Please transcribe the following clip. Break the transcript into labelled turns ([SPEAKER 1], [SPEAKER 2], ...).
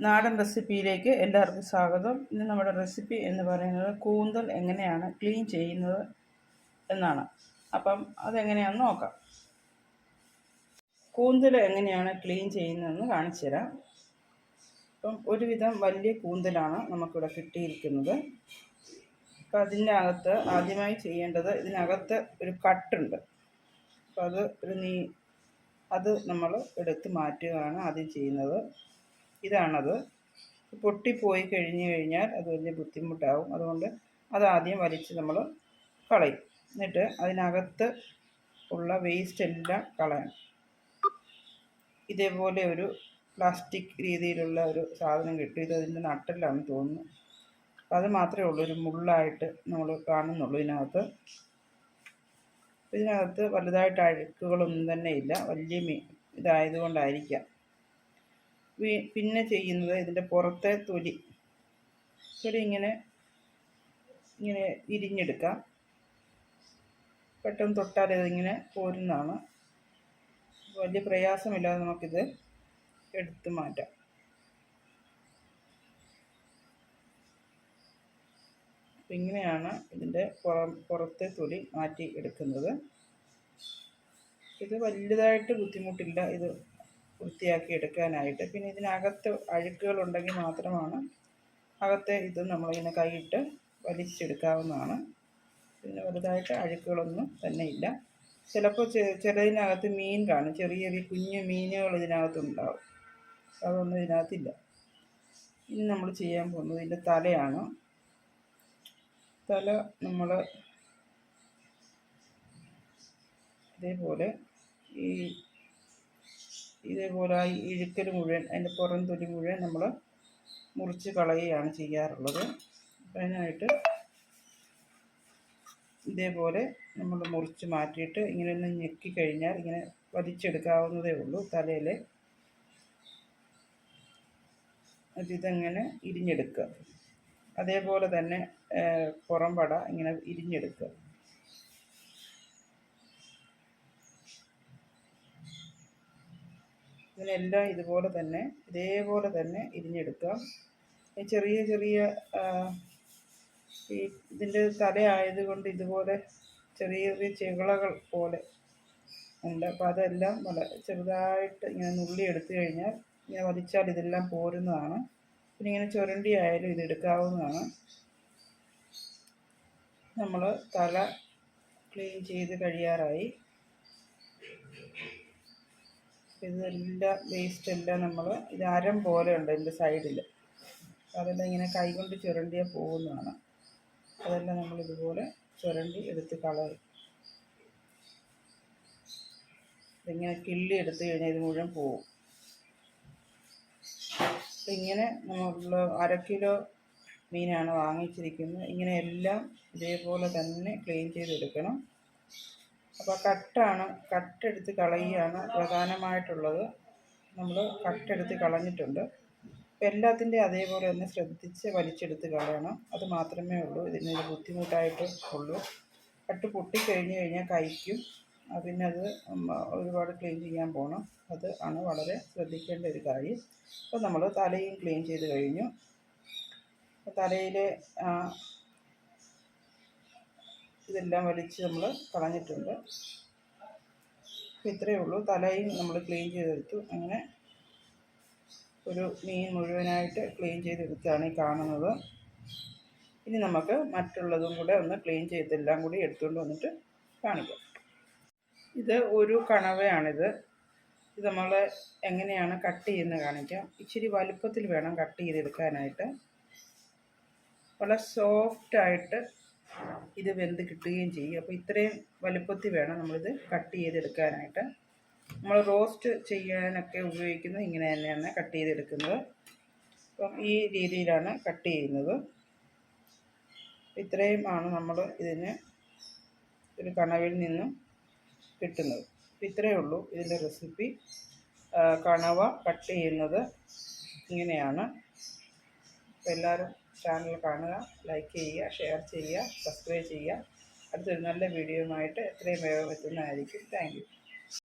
[SPEAKER 1] നാടൻ റെസിപ്പിയിലേക്ക് എല്ലാവർക്കും സ്വാഗതം. ഇന്ന് നമ്മുടെ റെസിപ്പി എന്ന് പറയുന്നത് കൂന്തൽ എങ്ങനെയാണ് ക്ലീൻ ചെയ്യുന്നത് എന്നാണ്. അപ്പം അതെങ്ങനെയാണെന്ന് നോക്കാം. കൂന്തൽ എങ്ങനെയാണ് ക്ലീൻ ചെയ്യുന്നതെന്ന് കാണിച്ചു തരാം. അപ്പം ഒരുവിധം വലിയ കൂന്തലാണ് നമുക്കിവിടെ കിട്ടിയിരിക്കുന്നത്. അപ്പം അതിൻ്റെ അകത്ത് ആദ്യമായി ചെയ്യേണ്ടത്, ഇതിനകത്ത് ഒരു കട്ടുണ്ട്. അപ്പം അത് നമ്മൾ എടുത്ത് മാറ്റുകയാണ് ആദ്യം ചെയ്യുന്നത്. ഇതാണത്. പൊട്ടിപ്പോയി കഴിഞ്ഞാൽ അത് വലിയ ബുദ്ധിമുട്ടാവും. അതുകൊണ്ട് അതാദ്യം വലിച്ച് നമ്മൾ കളയും. എന്നിട്ട് അതിനകത്ത് ഉള്ള വേസ്റ്റ് എല്ലാം കളയണം. ഇതേപോലെ ഒരു പ്ലാസ്റ്റിക് രീതിയിലുള്ള ഒരു സാധനം കിട്ടും. ഇതിൻ്റെ നട്ടെല്ലാണെന്ന് തോന്നുന്നു. അത് മാത്രമേ ഉള്ളൂ ഒരു മുള്ളായിട്ട് നമ്മൾ കാണുന്നുള്ളൂ ഇതിനകത്ത് വലുതായിട്ട് അഴുക്കുകളൊന്നും തന്നെ ഇല്ല. വലിയ ഇതായതുകൊണ്ടായിരിക്കാം. പിന്നെ ചെയ്യുന്നത്, ഇതിൻ്റെ പുറത്തെ തൊലി ഇങ്ങനെ ഇരിഞ്ഞെടുക്കാം. പെട്ടെന്ന് തൊട്ടാൽ ഇതിങ്ങനെ പോരുന്നതാണ്. വലിയ പ്രയാസമില്ലാതെ നമുക്കിത് എടുത്ത് മാറ്റാം. ഇങ്ങനെയാണ് ഇതിൻ്റെ പുറത്തെ തൊലി മാറ്റി എടുക്കുന്നത്. ഇത് വലുതായിട്ട് ബുദ്ധിമുട്ടില്ല ഇത് വൃത്തിയാക്കി എടുക്കാനായിട്ട്. പിന്നെ ഇതിനകത്ത് അഴുക്കുകളുണ്ടെങ്കിൽ മാത്രമാണ് അകത്തെ ഇത് നമ്മളിങ്ങനെ കൈയിട്ട് വലിച്ചെടുക്കാവുന്നതാണ്. പിന്നെ വലുതായിട്ട് അഴുക്കുകളൊന്നും തന്നെ ഇല്ല. ചിലപ്പോൾ ചിലതിനകത്ത് മീൻ കാണും, ചെറിയ ചെറിയ കുഞ്ഞു മീനുകൾ ഇതിനകത്തുണ്ടാവും. അതൊന്നും ഇതിനകത്തില്ല. ഇനി നമ്മൾ ചെയ്യാൻ പോകുന്നത് ഇതിൻ്റെ തലയാണ്. തല നമ്മൾ ഇതേപോലെ ആ ഇഴുക്കൽ മുഴുവൻ, അതിൻ്റെ പുറം തൊലി മുഴുവൻ നമ്മൾ മുറിച്ച് കളയുകയാണ് ചെയ്യാറുള്ളത്. അതിനായിട്ട് ഇതേപോലെ നമ്മൾ മുറിച്ച് മാറ്റിയിട്ട് ഇങ്ങനെ ഒന്ന് ഞെക്കി കഴിഞ്ഞാൽ ഇങ്ങനെ വലിച്ചെടുക്കാവുന്നതേ ഉള്ളൂ തലയിൽ. ഇതങ്ങനെ ഇരിഞ്ഞെടുക്കുക. അതേപോലെ തന്നെ പുറം പട ഇങ്ങനെ ഇരിഞ്ഞെടുക്കുക. ഇതിനെല്ലാം ഇതേപോലെ തന്നെ ഇരിഞ്ഞെടുക്കാം. ചെറിയ ചെറിയ ഇതിൻ്റെ തലയായതുകൊണ്ട് ഇതുപോലെ ചെറിയ ചെറിയ ചെകിളകൾ പോലെ ഉണ്ട്. അപ്പോൾ അതെല്ലാം ചെറുതായിട്ട് ഇങ്ങനെ നുള്ളി എടുത്തു കഴിഞ്ഞാൽ ഇങ്ങനെ വലിച്ചാൽ ഇതെല്ലാം പോരുന്നതാണ്. പിന്നെ ഇങ്ങനെ ചുരണ്ടി ആയാലും ഇതെടുക്കാവുന്നതാണ്. നമ്മൾ തല ക്ലീൻ ചെയ്ത് കഴിയാറായി. ഇതെല്ലാം വേസ്റ്റെല്ലാം നമ്മൾ ഇത് അരം പോലെ ഉണ്ട് ഇതിൻ്റെ സൈഡിൽ. അതെല്ലാം ഇങ്ങനെ കൈകൊണ്ട് ചുരണ്ടിയാൽ പോകുന്നതാണ്. അതെല്ലാം നമ്മളിതുപോലെ ചുരണ്ടി എടുത്ത് കളയും. ഇങ്ങനെ കിള്ളി എടുത്തു കഴിഞ്ഞാൽ ഇത് മുഴുവൻ പോകും. ഇങ്ങനെ നമ്മൾ 1/2 കിലോ മീനാണ് വാങ്ങിച്ചിരിക്കുന്നത്. ഇങ്ങനെ എല്ലാം ഇതേപോലെ തന്നെ ക്ലീൻ ചെയ്തെടുക്കണം. അപ്പോൾ കട്ടെടുത്ത് കളയുകയാണ് പ്രധാനമായിട്ടുള്ളത്. നമ്മൾ കട്ടെടുത്ത് കളഞ്ഞിട്ടുണ്ട്. അപ്പോൾ എല്ലാത്തിൻ്റെയും അതേപോലെ ഒന്ന് ശ്രദ്ധിച്ച് വലിച്ചെടുത്ത് കളയണം. അത് മാത്രമേ ഉള്ളൂ ഇതിനൊരു ബുദ്ധിമുട്ടായിട്ട് ഉള്ളൂ. കട്ട് പൊട്ടിക്കഴിഞ്ഞ് കഴിഞ്ഞാൽ കഴിക്കും. പിന്നെ അത് ഒരുപാട് ക്ലീൻ ചെയ്യാൻ പോകണം. അത് ആണ് വളരെ ശ്രദ്ധിക്കേണ്ട ഒരു കാര്യം. അപ്പോൾ നമ്മൾ തലയും ക്ലീൻ ചെയ്ത് കഴിഞ്ഞു. തലയിൽ ഇതെല്ലാം വലിച്ച് നമ്മൾ കളഞ്ഞിട്ടുണ്ട്. അപ്പോൾ ഇത്രയേ ഉള്ളൂ. തലയും നമ്മൾ ക്ലീൻ ചെയ്തെടുത്തു. അങ്ങനെ ഒരു മീൻ മുഴുവനായിട്ട് ക്ലീൻ ചെയ്തെടുത്താണ് ഈ കാണുന്നത്. ഇനി നമുക്ക് മറ്റുള്ളതും കൂടെ ഒന്ന് ക്ലീൻ ചെയ്തെല്ലാം കൂടി എടുത്തുകൊണ്ട് വന്നിട്ട് കാണിക്കാം. ഇത് ഒരു കണവയാണിത്. ഇത് നമ്മൾ എങ്ങനെയാണ് കട്ട് ചെയ്യുന്നത് കാണിക്കാം. ഇച്ചിരി വലുപ്പത്തിൽ വേണം കട്ട് ചെയ്തെടുക്കാനായിട്ട്. വളരെ സോഫ്റ്റായിട്ട് ഇത് വെന്ത് കിട്ടുകയും ചെയ്യും. അപ്പോൾ ഇത്രയും വലുപ്പത്തിൽ വേണം നമ്മളിത് കട്ട് ചെയ്തെടുക്കാനായിട്ട്. നമ്മൾ റോസ്റ്റ് ചെയ്യാനൊക്കെ ഉപയോഗിക്കുന്നത് ഇങ്ങനെ തന്നെയാണ് കട്ട് ചെയ്തെടുക്കുന്നത്. അപ്പം ഈ രീതിയിലാണ് കട്ട് ചെയ്യുന്നത്. ഇത്രയും ആണ് നമ്മൾ ഇതിന് ഒരു കണവയിൽ നിന്നും കിട്ടുന്നത്. ഇത്രയേ ഉള്ളൂ ഇതിൻ്റെ റെസിപ്പി. കണവ കട്ട് ചെയ്യുന്നത് ഇങ്ങനെയാണ്. അപ്പോൾ എല്ലാവരും ചാനൽ കാണുക, ലൈക്ക് ചെയ്യുക, ഷെയർ ചെയ്യുക, സബ്സ്ക്രൈബ് ചെയ്യുക. അടുത്തൊരു നല്ല വീഡിയോയുമായിട്ട് എത്രയും വേഗം എത്തുന്നതായിരിക്കും. Thank you.